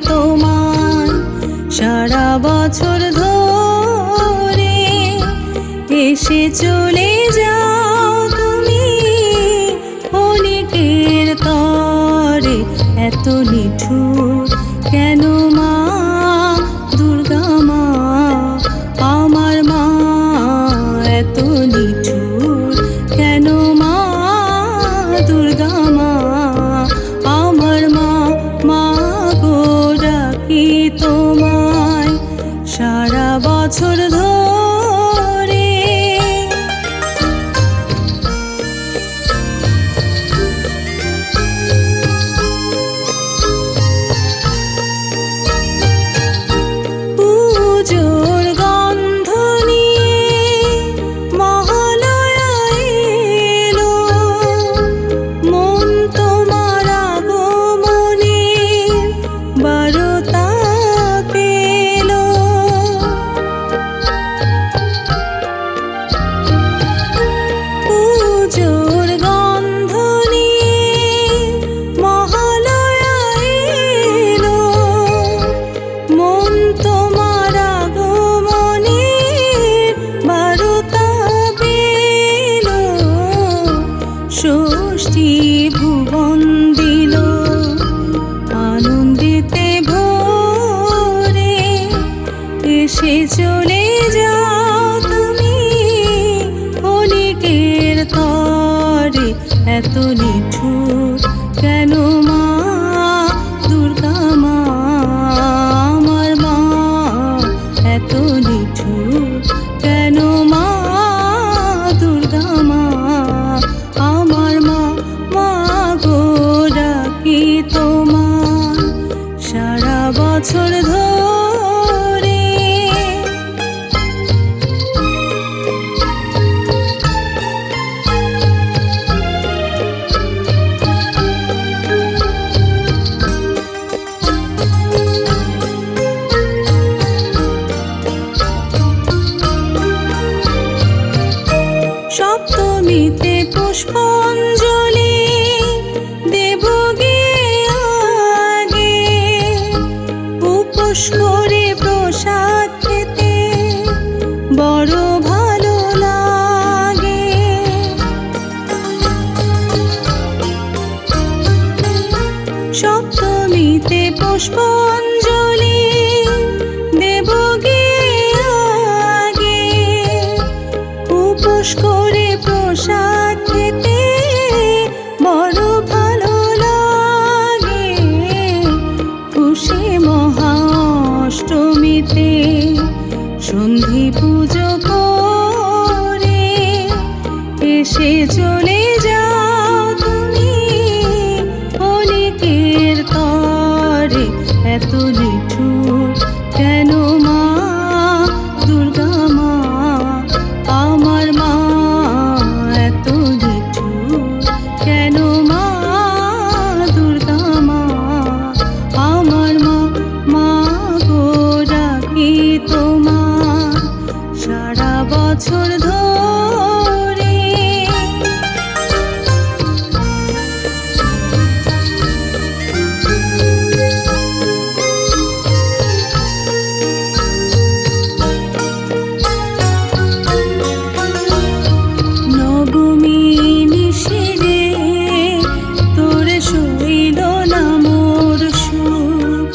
তোমায় সারা বছর ধরে, এসে চলে যাও তুমি অনেকের তরে। এত নিঠুর কেন মা দুর্গা মা, আমার মা এত নিঠুর কেন মা দুর্গা মা, আমার মা। মা গো ডাকি তোমায় সারা বছর ধরে। পুজোর গন্ধ নিয়ে মহালয়া এলো, মন তোমার আগমনে বারতা পেল। পুজোর গন্ধ নিয়ে মহালয়া এলো, মন তোমার আগমনে বারতা পেল। ষষ্ঠী ভুবন দিল আনন্দিতে ভরে, এসে চলে যাও তুমি অনেকের তরে। এত নিঠুর কেন মা দুর্গা মা, আমার মা এত নিঠুর কেন মা দুর্গা মা, আমার মা। মা গো ডাকি তোমায় সারা বছর ধরে। সপ্তমীতে পুষ্পাঞ্জলি দেব গে আগে, উপোস করে প্রসাদ খেতে বড় ভালো লাগে। সপ্তমীতে পুষ্পাঞ্জলি দেব গে আগে, উপোস করে প্রসাদ খেতে বড় ভালো লাগে। খুশি মহাষ্টমীতে সন্ধি পুজো করে, এসে চলে যাও তুমি অনেকের তরে। এত নিঠুর কেন মা দুর্গা মা, আমার মা এত নিঠুর কেন মা দুর্গা মা, আমার মা। মা গো ডাকি তোমায় সারা বছর ধরে। নবমী নিশিরে তোরে শৈল না মোর সুখ,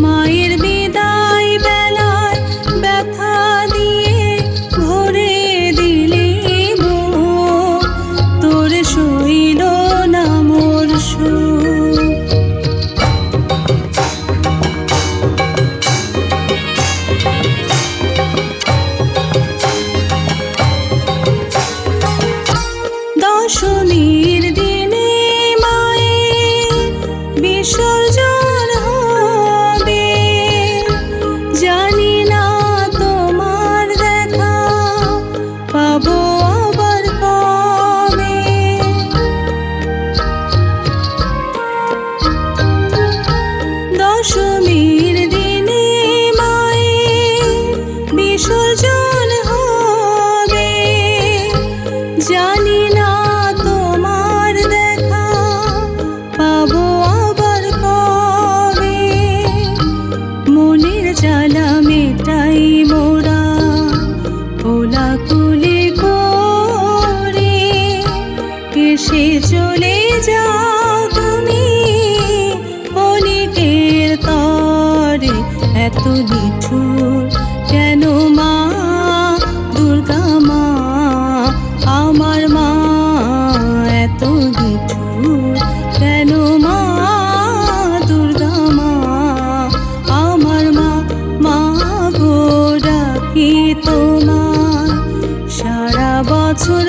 মায়ের বিদায় বেলায় ব্যথা দিয়ে ভরে দিলি বুক, তোরে শৈল না মোর সুখ। দশমীর দিনে মায়ের বিসর্জন হবে, জানি না তোমার দেখা পাবো আবার কবে। দশমীর দিনে মায়ের বিসর্জন হবে, জানি না তোমার দেখা পাবো আবার কবে। এত নিঠুর কেন মা দুর্গা মা, আমার মা এত নিঠুর কেন মা দুর্গা মা, আমার মা। মা গো ডাকি তোমার সারা বছর